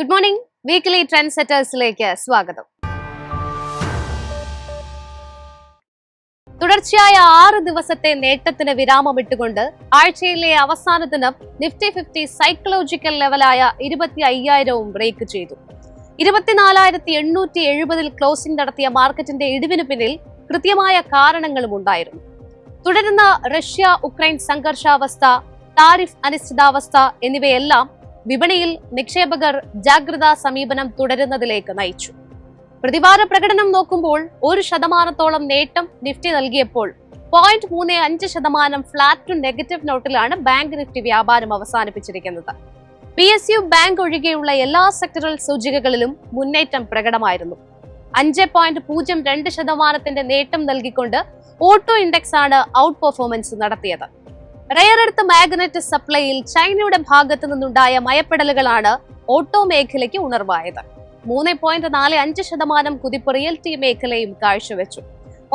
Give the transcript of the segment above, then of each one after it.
Good morning. Weekly trend സെറ്റേഴ്സിലേക്ക് സ്വാഗതം. തുടർച്ചയായ 6 ദിവസത്തെ നേട്ടത്തിന് വിരാമമിട്ടുകൊണ്ട് ആഴ്ചയിലെ അവസാന ദിനം നിഫ്റ്റി 50 സൈക്കോളജിക്കൽ ലെവലായ 25,000 ബ്രേക്ക് ചെയ്തു. 24,870 ക്ലോസിംഗ് നടത്തിയ മാർക്കറ്റിന്റെ ഇടിവിന് പിന്നിൽ കൃത്യമായ കാരണങ്ങളും ഉണ്ടായിരുന്നു. തുടരുന്ന റഷ്യ ഉക്രൈൻ സംഘർഷാവസ്ഥ, താരിഫ് അനിശ്ചിതാവസ്ഥ എന്നിവയെല്ലാം വിപണിയിൽ നിക്ഷേപകർ ജാഗ്രതാ സമീപനം തുടരുന്നതിലേക്ക് നയിച്ചു. പ്രതിവാര പ്രകടനം നോക്കുമ്പോൾ 1% നേട്ടം നിഫ്റ്റി നൽകിയപ്പോൾ 0.35% ഫ്ലാറ്റ് ടു നെഗറ്റീവ് നോട്ടിലാണ് ബാങ്ക് നിഫ്റ്റി വ്യാപാരം അവസാനിപ്പിച്ചിരിക്കുന്നത്. PSU ബാങ്ക് ഒഴികെയുള്ള എല്ലാ സെക്ടറൽ സൂചികകളിലും മുന്നേറ്റം പ്രകടമായിരുന്നു. 5.02% നേട്ടം നൽകിക്കൊണ്ട് ഓട്ടോ ഇൻഡെക്സ് ആണ് ഔട്ട് പെർഫോമൻസ് നടത്തിയത്. റെയർ എർത്ത് മാഗ്നറ്റ് സപ്ലൈയിൽ ചൈനയുടെ ഭാഗത്തു നിന്നുണ്ടായ മയപ്പെടലുകളാണ് ഓട്ടോ മേഖലയ്ക്ക് ഉണർവായത്. 3.45% കുതിപ്പ് റിയൽറ്റി മേഖലയും കാഴ്ചവെച്ചു.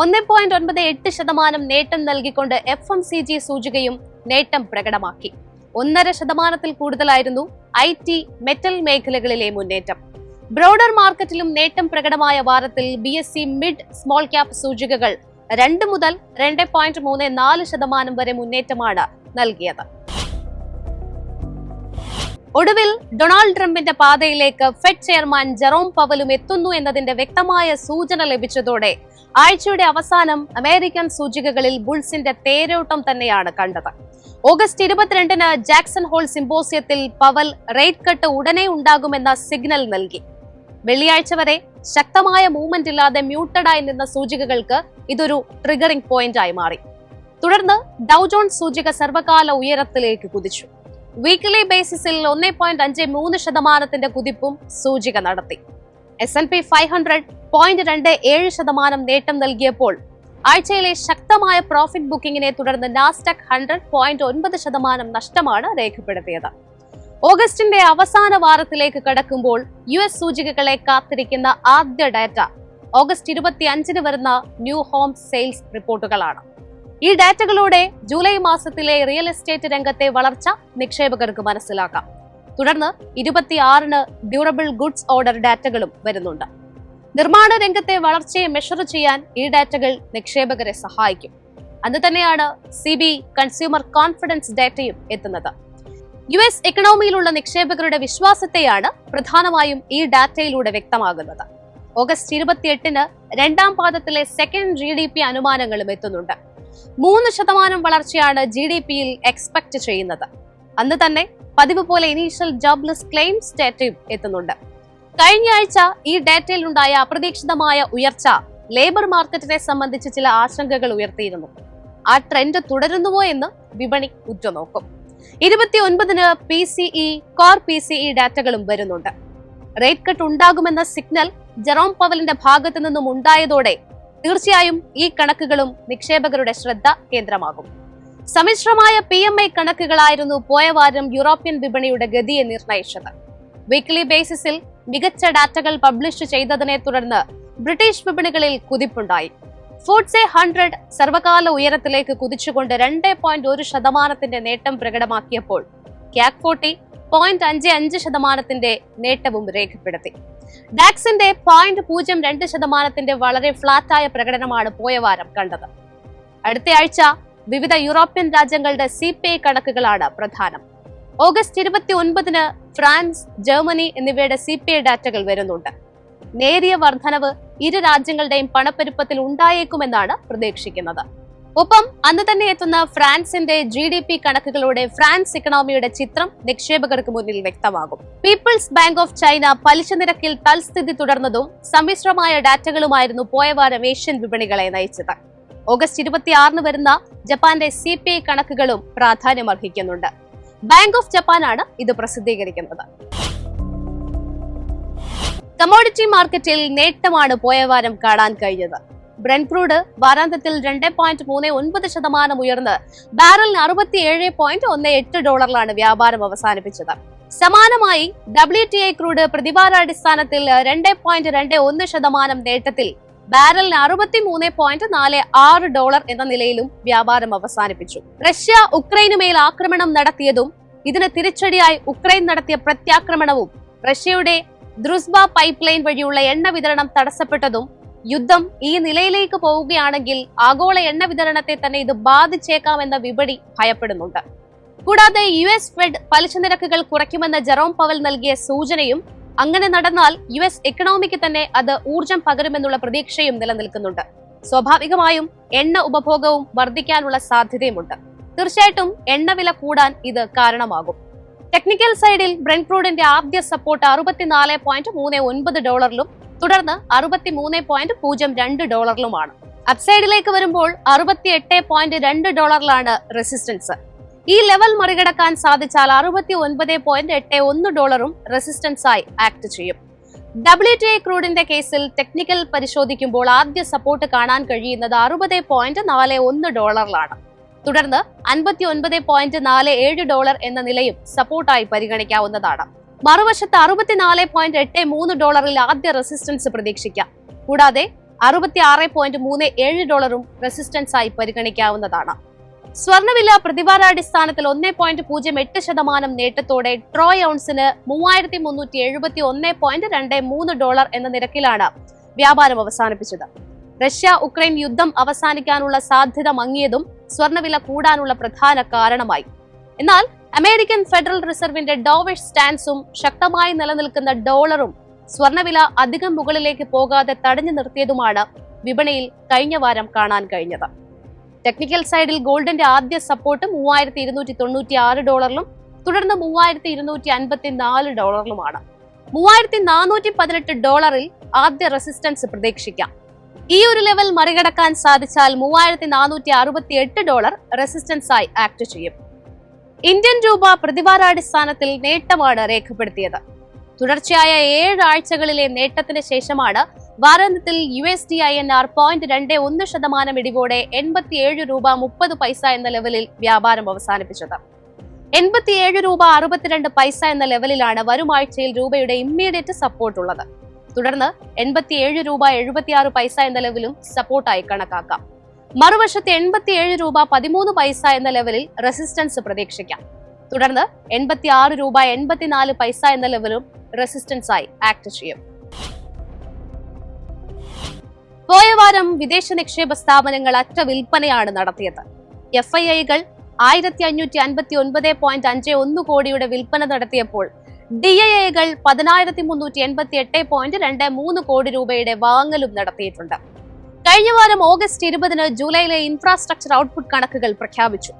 1.98% നേട്ടം നൽകിക്കൊണ്ട് FMCG സൂചികയും നേട്ടം പ്രകടമാക്കി. 1.5% കൂടുതലായിരുന്നു IT, മെറ്റൽ മേഖലകളിലെ മുന്നേറ്റം. ബ്രോഡർ മാർക്കറ്റിലും നേട്ടം പ്രകടമായ വാരത്തിൽ BSE മിഡ് സ്മോൾ ക്യാപ് സൂചികകൾ 2 മുതൽ 2.34% വരെ മുന്നേറ്റമാണ് നൽകിയത്. ഒടുവിൽ ഡൊണാൾഡ് ട്രംപിന്റെ പാതയിലേക്ക് ഫെഡ് ചെയർമാൻ ജെറോം പവലും എത്തുന്നു എന്നതിന്റെ വ്യക്തമായ സൂചന ലഭിച്ചതോടെ ആഴ്ചയുടെ അവസാനം അമേരിക്കൻ സൂചികകളിൽ ബുൾസിന്റെ തേരോട്ടം തന്നെയാണ് കണ്ടത്. ഓഗസ്റ്റ് 22-ന് ജാക്സൺ ഹോൾ സിംബോസിയത്തിൽ പവൽ റേറ്റ് കട്ട് ഉടനെ ഉണ്ടാകുമെന്ന സിഗ്നൽ നൽകി. വെള്ളിയാഴ്ച വരെ ശക്തമായ മൂവ്മെന്റ് ഇല്ലാതെ മ്യൂട്ടഡായി നിന്ന സൂചികകൾക്ക് ഇതൊരു ട്രിഗറിംഗ് പോയിന്റ് ആയി മാറി. തുടർന്ന് ഡൗ ജോൺസ് സൂചിക സർവകാല ഉയരത്തിലേക്ക് കുതിച്ചു. വീക്ക്ലി ബേസിസിൽ 1.53% കുതിപ്പും സൂചിക നടത്തി. S&P 500 0.27% നേട്ടം നൽകിയപ്പോൾ ആഴ്ചയിലെ ശക്തമായ പ്രോഫിറ്റ് ബുക്കിംഗിനെ തുടർന്ന് നാസ്ഡാക്ക് 100 0.9% നഷ്ടമാണ് രേഖപ്പെടുത്തിയത്. ഓഗസ്റ്റിന്റെ അവസാന വാരത്തിലേക്ക് കടക്കുമ്പോൾ US സൂചികകളെ കാത്തിരിക്കുന്ന ആദ്യ ഡാറ്റ ഓഗസ്റ്റ് 25-ന് വരുന്ന ന്യൂ ഹോം സെയിൽസ് റിപ്പോർട്ടുകളാണ്. ഈ ഡാറ്റകളോടെ ജൂലൈ മാസത്തിലെ റിയൽ എസ്റ്റേറ്റ് രംഗത്തെ വളർച്ച നിക്ഷേപകർക്ക് മനസ്സിലാക്കാം. തുടർന്ന് 26-ന് ഡ്യൂറബിൾ ഗുഡ്സ് ഓർഡർ ഡാറ്റകളും വരുന്നുണ്ട്. നിർമ്മാണ രംഗത്തെ വളർച്ചയെ മെഷർ ചെയ്യാൻ ഈ ഡാറ്റകൾ നിക്ഷേപകരെ സഹായിക്കും. അന്ന് തന്നെയാണ് CB കൺസ്യൂമർ കോൺഫിഡൻസ് ഡാറ്റയും എത്തുന്നത്. US എക്കണോമിയിലുള്ള നിക്ഷേപകരുടെ വിശ്വാസത്തെയാണ് പ്രധാനമായും ഈ ഡാറ്റയിലൂടെ വ്യക്തമാകുന്നത്. ഓഗസ്റ്റ് 28-ന് രണ്ടാം പാദത്തിലെ സെക്കൻഡ് GDP അനുമാനങ്ങളും എത്തുന്നുണ്ട്. 3% വളർച്ചയാണ് GDPയിൽ എക്സ്പെക്ട് ചെയ്യുന്നത്. അന്ന് തന്നെ പതിവ് പോലെ ഇനീഷ്യൽ ജോബ്ലെസ് ക്ലെയിംസ് ഡാറ്റയും എത്തുന്നുണ്ട്. കഴിഞ്ഞ ആഴ്ച ഈ ഡാറ്റയിലുണ്ടായ അപ്രതീക്ഷിതമായ ഉയർച്ച ലേബർ മാർക്കറ്റിനെ സംബന്ധിച്ച് ചില ആശങ്കകൾ ഉയർത്തിയിരുന്നു. ആ ട്രെൻഡ് തുടരുന്നുവോ എന്ന് വിപണി ഉറ്റുനോക്കും. 29-ന് കോർ PCE ഡാറ്റകളും വരുന്നുണ്ട്. റേറ്റ് കട്ട് ഉണ്ടാകുമെന്ന സിഗ്നൽ ജെറോം പവലിന്റെ ഭാഗത്തു നിന്നും ഉണ്ടായതോടെ തീർച്ചയായും ഈ കണക്കുകളും നിക്ഷേപകരുടെ ശ്രദ്ധ കേന്ദ്രമാകും. സമ്മിശ്രമായ PMI കണക്കുകളായിരുന്നു പോയ വാരം യൂറോപ്യൻ വിപണിയുടെ ഗതിയെ നിർണയിച്ചത്. വീക്ക്ലി ബേസിസിൽ മികച്ച ഡാറ്റകൾ പബ്ലിഷ് ചെയ്തതിനെ തുടർന്ന് ബ്രിട്ടീഷ് വിപണികളിൽ കുതിപ്പുണ്ടായി. FTSE 100 സർവകാല ഉയരത്തിലേക്ക് കുതിച്ചുകൊണ്ട് 2.1% നേട്ടം പ്രകടമാക്കിയപ്പോൾ CAC 40 0.55% നേട്ടവും രേഖപ്പെടുത്തി. ഡാക്സിന്റെ 0.02% വളരെ ഫ്ലാറ്റായ പ്രകടനമാണ് പോയ വാരം കണ്ടത്. അടുത്തയാഴ്ച വിവിധ യൂറോപ്യൻ രാജ്യങ്ങളുടെ CPI കണക്കുകളാണ് പ്രധാനം. ഓഗസ്റ്റ് 29-ന് ഫ്രാൻസ്, ജർമ്മനി എന്നിവയുടെ CPI ഡാറ്റകൾ വരുന്നുണ്ട്. നേരിയ വർധനവ് ഇരു രാജ്യങ്ങളുടെയും പണപ്പെരുപ്പത്തിൽ ഉണ്ടായേക്കുമെന്നാണ് പ്രതീക്ഷിക്കുന്നത്. ഒപ്പം അന്ന് തന്നെ എത്തുന്ന ഫ്രാൻസിന്റെ GDP കണക്കുകളോടെ ഫ്രാൻസ് ഇക്കണോമിയുടെ ചിത്രം നിക്ഷേപകർക്ക് മുന്നിൽ വ്യക്തമാകും. പീപ്പിൾസ് ബാങ്ക് ഓഫ് ചൈന പലിശ നിരക്കിൽ തൽസ്ഥിതി തുടർന്നതും സമ്മിശ്രമായ ഡാറ്റകളുമായിരുന്നു പോയ വാരം ഏഷ്യൻ വിപണികളെ നയിച്ചത്. ഓഗസ്റ്റ് 26-ന് വരുന്ന ജപ്പാന്റെ CPI കണക്കുകളും പ്രാധാന്യമർഹിക്കുന്നുണ്ട്. ബാങ്ക് ഓഫ് ജപ്പാനാണ് ഇത് പ്രസിദ്ധീകരിക്കുന്നത്. കമോഡിറ്റി മാർക്കറ്റിൽ നേട്ടമാണ് പോയ വാരം കാണാൻ കഴിഞ്ഞത്. ബ്രെന്റ് ക്രൂഡ് വാരാന്ത്യത്തിൽ 2.39% ഉയർന്ന് ബാരലിന് $67.18 വ്യാപാരം അവസാനിപ്പിച്ചത്. സമാനമായി WTI ക്രൂഡ് പ്രതിവാരാടിസ്ഥാനത്തിൽ 2.21% നേട്ടത്തിൽ ബാരലിന് $63.46 എന്ന നിലയിലും വ്യാപാരം അവസാനിപ്പിച്ചു. റഷ്യ ഉക്രൈനുമേൽ ആക്രമണം നടത്തിയതും ഇതിന് തിരിച്ചടിയായി ഉക്രൈൻ നടത്തിയ പ്രത്യാക്രമണവും റഷ്യയുടെ ദ്രുസ്ബ പൈപ്പ് ലൈൻ വഴിയുള്ള എണ്ണ വിതരണം തടസ്സപ്പെട്ടതും യുദ്ധം ഈ നിലയിലേക്ക് പോവുകയാണെങ്കിൽ ആഗോള എണ്ണ വിതരണത്തെ തന്നെ ഇത് ബാധിച്ചേക്കാമെന്ന വിപണി ഭയപ്പെടുന്നുണ്ട്. കൂടാതെ US ഫെഡ് പലിശ നിരക്കുകൾ കുറയ്ക്കുമെന്ന് ജെറോം പവൽ നൽകിയ സൂചനയും അങ്ങനെ നടന്നാൽ US എക്കണോമിക്ക് തന്നെ അത് ഊർജം പകരുമെന്നുള്ള പ്രതീക്ഷയും നിലനിൽക്കുന്നുണ്ട്. സ്വാഭാവികമായും എണ്ണ ഉപഭോഗവും വർദ്ധിക്കാനുള്ള സാധ്യതയുമുണ്ട്. തീർച്ചയായിട്ടും എണ്ണവില കൂടാൻ ഇത് കാരണമാകും. ടെക്നിക്കൽ സൈഡിൽ ബ്രെന്റ് ക്രൂഡിന്റെ ആദ്യ സപ്പോർട്ട് $64.39 തുടർന്ന് $63.02 അപ്സൈഡിലേക്ക് വരുമ്പോൾ $68.2 റെസിസ്റ്റൻസ്. ഈ ലെവൽ മറികടക്കാൻ സാധിച്ചാൽ $69.81 റെസിസ്റ്റൻസ് ആയി ആക്ട് ചെയ്യും. WTI ക്രൂഡിന്റെ കേസിൽ ടെക്നിക്കൽ പരിശോധിക്കുമ്പോൾ ആദ്യ സപ്പോർട്ട് കാണാൻ കഴിയുന്നത് $60.41 തുടർന്ന് $59.47 എന്ന നിലയും സപ്പോർട്ടായി പരിഗണിക്കാവുന്നതാണ്. മറുവശത്ത് $64.83 ആദ്യ റെസിസ്റ്റൻസ് പ്രതീക്ഷിക്കാം. കൂടാതെ $66.37 റെസിസ്റ്റൻസ് ആയി പരിഗണിക്കാവുന്നതാണ്. സ്വർണ്ണവില പ്രതിവാരാടിസ്ഥാനത്തിൽ 1.08% നേട്ടത്തോടെ ട്രോയ് ഔൺസിന് $3371.23 എന്ന നിരക്കിലാണ് വ്യാപാരം അവസാനിപ്പിച്ചത്. റഷ്യ ഉക്രൈൻ യുദ്ധം അവസാനിക്കാനുള്ള സാധ്യത മങ്ങിയതും സ്വർണ്ണവില കൂടാനുള്ള പ്രധാന കാരണമായി. എന്നാൽ അമേരിക്കൻ ഫെഡറൽ റിസർവിന്റെ ഡോവിഷ് സ്റ്റാൻസും ശക്തമായി നിലനിൽക്കുന്ന ഡോളറും സ്വർണ്ണവില അധികം മുകളിലേക്ക് പോകാതെ തടഞ്ഞു നിർത്തിയതുമാണ് വിപണിയിൽ കഴിഞ്ഞ വാരം കാണാൻ കഴിഞ്ഞത്. ടെക്നിക്കൽ സൈഡിൽ ഗോൾഡിന്റെ ആദ്യ സപ്പോർട്ട് $3296 തുടർന്ന് $3254 $3418 ആദ്യ റെസിസ്റ്റൻസ് പ്രതീക്ഷിക്കാം. ഈ ഒരു ലെവൽ മറികടക്കാൻ സാധിച്ചാൽ $3468 റെസിസ്റ്റൻസ് ആയി ആക്ട് ചെയ്യും. ഇന്ത്യൻ രൂപ പ്രതിവാരാടിസ്ഥാനത്തിൽ നേട്ടമാണ് രേഖപ്പെടുത്തിയത്. തുടർച്ചയായ 7 ആഴ്ചകളിലെ നേട്ടത്തിന് ശേഷമാണ് വാരാന്ത്യത്തിൽ USD/INR 0.21% ഇടിവോടെ $87.30 എന്ന ലെവലിൽ വ്യാപാരം അവസാനിപ്പിച്ചത്. $87.62 എന്ന ലെവലിലാണ് വരും ആഴ്ചയിൽ രൂപയുടെ ഇമ്മീഡിയറ്റ് സപ്പോർട്ട് ഉള്ളത്. തുടർന്ന് $87.76 എന്ന ലെവലും സപ്പോർട്ടായി കണക്കാക്കാം. മറുവശത്ത് $87.13 എന്ന ലെവലിൽ റെസിസ്റ്റൻസ് പ്രതീക്ഷിക്കാം. തുടർന്ന് $86.84 എന്ന ലെവലും റെസിസ്റ്റൻസ് ആയി ആക്ട് ചെയ്യും. പോയ വാരം വിദേശ നിക്ഷേപ സ്ഥാപനങ്ങൾ അറ്റ വിൽപ്പനയാണ് നടത്തിയത്. FIIകൾ 1559.51 കോടിയുടെ വിൽപ്പന നടത്തിയപ്പോൾ DIIകൾ 10,388.23 കോടി രൂപയുടെ വാങ്ങലും നടത്തിയിട്ടുണ്ട്. കഴിഞ്ഞ വാരം ഓഗസ്റ്റ് 20 ജൂലൈയിലെ ഇൻഫ്രാസ്ട്രക്ചർ ഔട്ട്പുട്ട് കണക്കുകൾ പ്രഖ്യാപിച്ചു.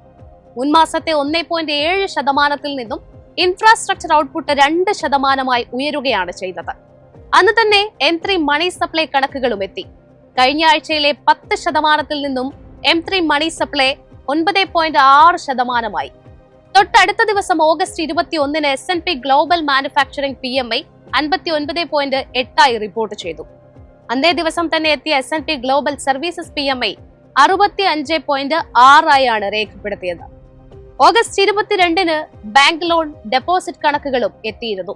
മുൻമാസത്തെ 1.7% നിന്നും ഇൻഫ്രാസ്ട്രക്ചർ ഔട്ട്പുട്ട് 2% ഉയരുകയാണ് ചെയ്തത്. അന്ന് തന്നെ M3 മണി സപ്ലൈ കണക്കുകളും എത്തി. കഴിഞ്ഞ ആഴ്ചയിലെ 10% നിന്നും M3 മണി സപ്ലൈ 9.6%. തൊട്ടടുത്ത ദിവസം August 21 S&P global manufacturing PMI 59.8 report ചെയ്തു. അന്നേ ദിവസം തന്നെ എത്തിയ S&P ഗ്ലോബൽ സർവീസസ് PMI 65.6 രേഖപ്പെടുത്തിയത്. ഓഗസ്റ്റ് 22 ബാങ്ക് ലോൺ ഡെപ്പോസിറ്റ് കണക്കുകളും എത്തിയിരുന്നു.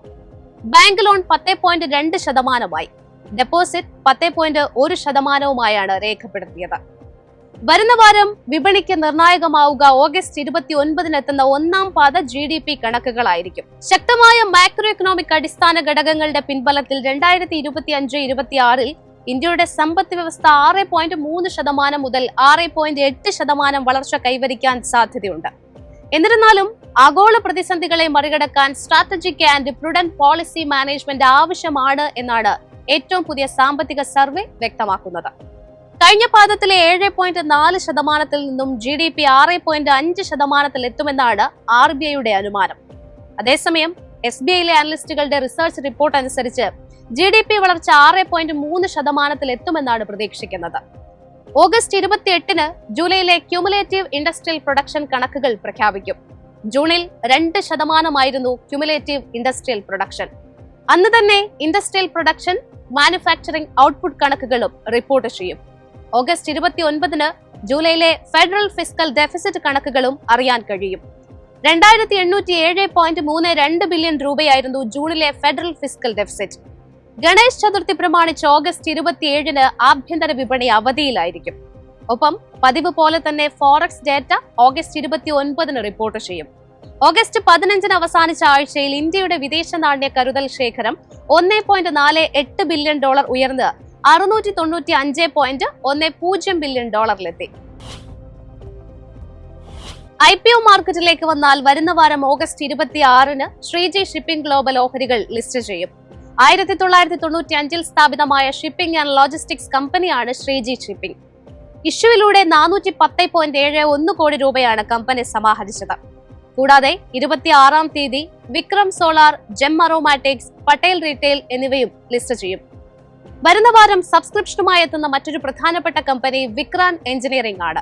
ബാങ്ക് ലോൺ 10.2%, ഡെപ്പോസിറ്റ് 10.1% രേഖപ്പെടുത്തിയത്. വരുന്ന വാരം വിപണിക്ക് നിർണായകമാവുക ഓഗസ്റ്റ് 29 എത്തുന്ന ഒന്നാം പാദ GDP കണക്കുകളായിരിക്കും. ശക്തമായ മാക്രോ എക്കണോമിക് അടിസ്ഥാന ഘടകങ്ങളുടെ പിൻബലത്തിൽ 2025-26 ഇന്ത്യയുടെ സമ്പദ് വ്യവസ്ഥ 6.3% മുതൽ 6.8% വളർച്ച കൈവരിക്കാൻ സാധ്യതയുണ്ട്. എന്നിരുന്നാലും ആഗോള പ്രതിസന്ധികളെ മറികടക്കാൻ strategic and prudent policy management ആവശ്യമാണ് എന്നാണ് ഏറ്റവും പുതിയ സാമ്പത്തിക സർവേ വ്യക്തമാക്കുന്നത്. കഴിഞ്ഞ പാദത്തിലെ 7.4% നിന്നും GDP 6.5% എത്തുമെന്നാണ് RBIയുടെ അനുമാനം. അതേസമയം SBIയിലെ അനലിസ്റ്റുകളുടെ റിസർച്ച് റിപ്പോർട്ട് അനുസരിച്ച് GDP വളർച്ച 6.3% എത്തുമെന്നാണ് പ്രതീക്ഷിക്കുന്നത്. ഓഗസ്റ്റ് 28 ജൂലൈയിലെ ക്യുമുലേറ്റീവ് ഇൻഡസ്ട്രിയൽ പ്രൊഡക്ഷൻ കണക്കുകൾ പ്രഖ്യാപിക്കും. ജൂണിൽ 2% ക്യുമുലേറ്റീവ് ഇൻഡസ്ട്രിയൽ പ്രൊഡക്ഷൻ. അന്ന് തന്നെ ഇൻഡസ്ട്രിയൽ പ്രൊഡക്ഷൻ, മാനുഫാക്ചറിംഗ് ഔട്ട്പുട്ട് കണക്കുകളും റിപ്പോർട്ട് ചെയ്യും. ഓഗസ്റ്റ് 29 ജൂലൈയിലെ ഫെഡറൽ ഫിസ്ക്കൽ ഡെഫിസിറ്റ് കണക്കുകളും അറിയാൻ കഴിയും. 2807.32 ബില്യൺ രൂപയായിരുന്നു ജൂണിലെ federal fiscal deficit. Ganesh Chaturthi പ്രമാണിച്ച് ഓഗസ്റ്റ് 27 ആഭ്യന്തര വിപണി അവധിയിലായിരിക്കും. ഒപ്പം പതിവ് പോലെ തന്നെ ഫോറക്സ് ഡേറ്റ ഓഗസ്റ്റ് 29 റിപ്പോർട്ട് ചെയ്യും. ഓഗസ്റ്റ് 15 അവസാനിച്ച ആഴ്ചയിൽ ഇന്ത്യയുടെ വിദേശ നാണ്യ കരുതൽ ശേഖരം $1.48 ബില്യൺ ഉയർന്ന് $695.10 ബില്യൺ ഡോളറിലെത്തി. IPO മാർക്കറ്റിലേക്ക് വന്നാൽ വരുന്ന വാരം ഓഗസ്റ്റ് 26 ശ്രീജി ഷിപ്പിംഗ് ഗ്ലോബൽ ഓഹരികൾ ലിസ്റ്റ് ചെയ്യും. 1995 സ്ഥാപിതമായ ഷിപ്പിംഗ് ആൻഡ് ലോജിസ്റ്റിക്സ് കമ്പനിയാണ് ശ്രീജി ഷിപ്പിംഗ്. ഇഷ്യൂയിലൂടെ 410.71 കോടി രൂപയാണ് കമ്പനി സമാഹരിച്ചത്. കൂടാതെ 26-ാം തീയതി Vikram Solar, Gem Aromatics, Patel Retail എന്നിവയും ലിസ്റ്റ് ചെയ്യും. വരുന്ന വാരം സബ്സ്ക്രിപ്ഷനുമായി എത്തുന്ന മറ്റൊരു പ്രധാനപ്പെട്ട കമ്പനി വിക്രാൻ എഞ്ചിനീയറിംഗ് ആണ്.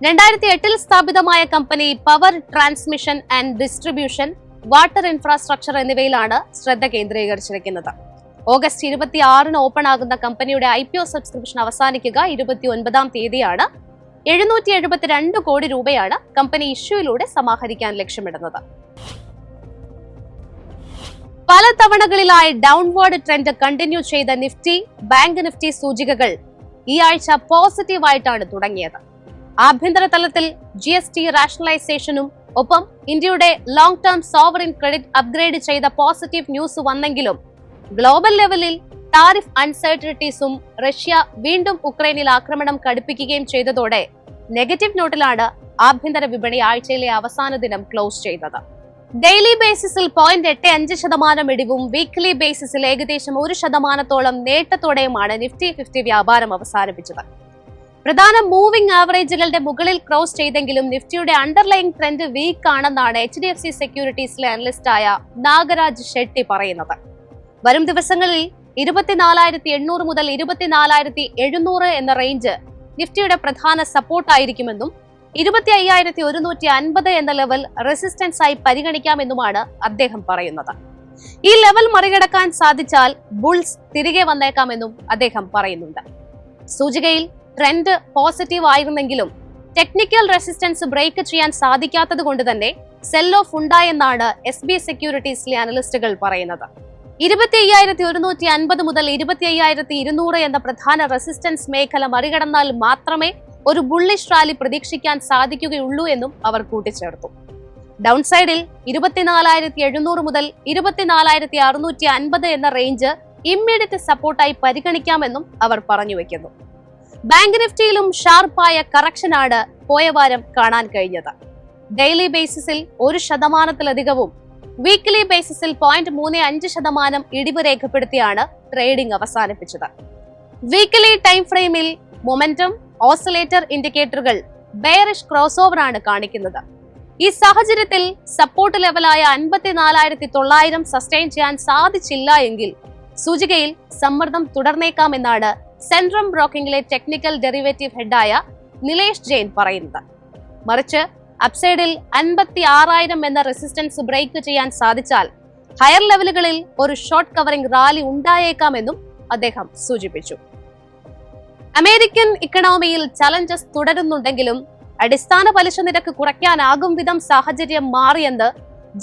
2008 സ്ഥാപിതമായ company power transmission and distribution, water infrastructure എന്നിവയിലാണ് ശ്രദ്ധ കേന്ദ്രീകരിച്ചിരിക്കുന്നത്. ഓഗസ്റ്റ് 26 ഓപ്പൺ ആകുന്ന കമ്പനിയുടെ IPO സബ്സ്ക്രിപ്ഷൻ അവസാനിക്കുക 29-ാം തീയതിയാണ്. 772 കോടി രൂപയാണ് കമ്പനി ഇഷ്യൂയിലൂടെ സമാഹരിക്കാൻ ലക്ഷ്യമിടുന്നത്. പല തവണകളിലായി ഡൗൺവേർഡ് ട്രെൻഡ് കണ്ടിന്യൂ ചെയ്ത നിഫ്റ്റി, ബാങ്ക് നിഫ്റ്റി സൂചികകൾ ഈ ആഴ്ച പോസിറ്റീവായിട്ടാണ് തുടങ്ങിയത്. ആഭ്യന്തര തലത്തിൽ GST റാഷണലൈസേഷനും ഒപ്പം ഇന്ത്യയുടെ long term sovereign credit upgrade ചെയ്ത പോസിറ്റീവ് ന്യൂസ് വന്നെങ്കിലും ഗ്ലോബൽ ലെവലിൽ ടാരിഫ് അൺസർട്ടനിറ്റീസും റഷ്യ വീണ്ടും ഉക്രൈനിൽ ആക്രമണം കടുപ്പിക്കുകയും ചെയ്തതോടെ നെഗറ്റീവ് നോട്ടിലാണ് ആഭ്യന്തര വിപണി ആഴ്ചയിലെ അവസാന ദിനം ക്ലോസ് ചെയ്തത്. ഡെയിലി ബേസിസിൽ 0.85% ഇടിവും വീക്ക്ലി ബേസിസിൽ ഏകദേശം 1% നേട്ടത്തോടെയുമാണ് നിഫ്റ്റി 50 വ്യാപാരം അവസാനിപ്പിച്ചത്. പ്രധാന മൂവിംഗ് ആവറേജുകളുടെ മുകളിൽ ക്രോസ് ചെയ്തെങ്കിലും നിഫ്റ്റിയുടെ അണ്ടർലൈങ് ട്രെൻഡ് വീക്ക് ആണെന്നാണ് HDFC സെക്യൂരിറ്റീസിലെ അനലിസ്റ്റായ നാഗരാജ് ഷെട്ടി പറയുന്നത്. വരും ദിവസങ്ങളിൽ 24,800 മുതൽ 24,700 എന്ന റേഞ്ച് നിഫ്റ്റിയുടെ പ്രധാന സപ്പോർട്ടായിരിക്കുമെന്നും 25,150 എന്ന ലെവൽ റെസിസ്റ്റൻസ് ആയി പരിഗണിക്കാമെന്നുമാണ് അദ്ദേഹം പറയുന്നത്. ഈ ലെവൽ മറികടക്കാൻ സാധിച്ചാൽ ബുൾസ് തിരികെ വന്നേക്കാമെന്നും അദ്ദേഹം പറയുന്നുണ്ട്. സൂചികയിൽ ട്രെൻഡ് പോസിറ്റീവ് ആയിരുന്നെങ്കിലും ടെക്നിക്കൽ റെസിസ്റ്റൻസ് ബ്രേക്ക് ചെയ്യാൻ സാധിക്കാത്തത് കൊണ്ട് തന്നെ സെൽ ഓഫ് ഉണ്ടായെന്നാണ് SB സെക്യൂരിറ്റീസിലെ അനലിസ്റ്റുകൾ പറയുന്നത്. 25,150 മുതൽ 25,200 എന്ന പ്രധാന റെസിസ്റ്റൻസ് മേഖല മറികടന്നാൽ മാത്രമേ ഒരു ബുള്ളിഷ് റാലി പ്രതീക്ഷിക്കാൻ സാധിക്കുകയുള്ളൂ എന്നും അവർ കൂട്ടിച്ചേർത്തു. ഡൗൺ സൈഡിൽ 24,700 മുതൽ 24,650 എന്ന റേഞ്ച് ഇമ്മീഡിയറ്റ് സപ്പോർട്ടായി പരിഗണിക്കാമെന്നും അവർ പറഞ്ഞു വെക്കുന്നു. ബാങ്ക് നിഫ്റ്റിയിലും ഷാർപ്പായ കറക്ഷനാണ് പോയ വാരം കാണാൻ കഴിഞ്ഞത്. ഡെയിലി ബേസിസിൽ 1%-ലധികവും വീക്ക്ലി ബേസിസിൽ 0.35% ഇടിവ് രേഖപ്പെടുത്തിയാണ് ട്രേഡിംഗ് അവസാനിപ്പിച്ചത്. വീക്ക്ലി ടൈം ഫ്രെയിമിൽ മൊമെന്റം, ഓസിലേറ്റർ ഇൻഡിക്കേറ്ററുകൾ ബെയറിഷ് ക്രോസ് ഓവർ ആണ് കാണിക്കുന്നത്. ഈ സാഹചര്യത്തിൽ സപ്പോർട്ട് ലെവലായ 54,900 സസ്റ്റെയിൻ ചെയ്യാൻ സാധിച്ചില്ല എങ്കിൽ സൂചികയിൽ സമ്മർദ്ദം തുടർന്നേക്കാമെന്നാണ് സെൻട്രം ബ്രോക്കിംഗിലെ ടെക്നിക്കൽ ഡെറിവേറ്റീവ് ഹെഡായ നിലേഷ് ജെയിൻ പറയുന്നത്. മറിച്ച് അപ്സൈഡിൽ 56,000 എന്ന റെസിസ്റ്റൻസ് ബ്രേക്ക് ചെയ്യാൻ സാധിച്ചാൽ ഹയർ ലെവലുകളിൽ ഒരു ഷോർട്ട് കവറിംഗ് റാലി ഉണ്ടായേക്കാമെന്നും അദ്ദേഹം സൂചിപ്പിച്ചു. അമേരിക്കൻ ഇക്കണോമിയിൽ ചലഞ്ചസ് തുടരുന്നുണ്ടെങ്കിലും അടിസ്ഥാന പലിശ നിരക്ക് കുറയ്ക്കാനാകും വിധം സാഹചര്യം മാറിയെന്ന്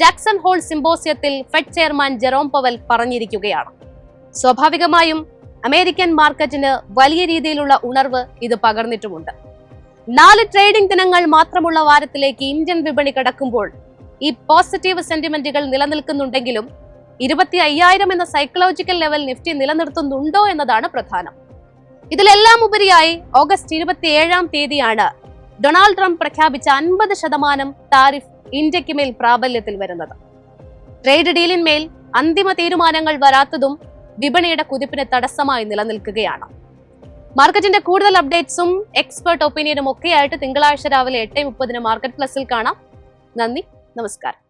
ജാക്സൺ ഹോൾ സിംബോസിയത്തിൽ ഫെഡ് ചെയർമാൻ ജെറോം പവൽ പറഞ്ഞിരിക്കുകയാണ്. സ്വാഭാവികമായും അമേരിക്കൻ മാർക്കറ്റിന് വലിയ രീതിയിലുള്ള ഉണർവ് ഇത് പകർന്നിട്ടുമുണ്ട്. 4 ട്രേഡിംഗ് ദിനങ്ങൾ മാത്രമുള്ള വാരത്തിലേക്ക് ഇന്ത്യൻ വിപണി കടക്കുമ്പോൾ ഈ പോസിറ്റീവ് സെന്റിമെന്റുകൾ നിലനിൽക്കുന്നുണ്ടെങ്കിലും 25,000 എന്ന സൈക്കോളജിക്കൽ ലെവൽ നിഫ്റ്റി നിലനിർത്തുന്നുണ്ടോ എന്നതാണ് പ്രധാനം. ഇതിലെല്ലാം ഉപരിയായി ഓഗസ്റ്റ് 27-ാം തീയതിയാണ് ഡൊണാൾഡ് ട്രംപ് പ്രഖ്യാപിച്ച 50% ടാരിഫ് ഇന്ത്യക്ക് മേൽ പ്രാബല്യത്തിൽ വരുന്നത്. ട്രേഡ് ഡീലിന്മേൽ അന്തിമ തീരുമാനങ്ങൾ വരാത്തതും വിപണിയുടെ കുതിപ്പിന് തടസ്സമായി നിലനിൽക്കുകയാണ്. മാർക്കറ്റിന്റെ കൂടുതൽ അപ്ഡേറ്റ്സും എക്സ്പെർട്ട് ഒപ്പീനിയനും ഒക്കെയായിട്ട് തിങ്കളാഴ്ച രാവിലെ 8:30 മാർക്കറ്റ് പ്ലസിൽ കാണാം. നന്ദി, നമസ്കാരം.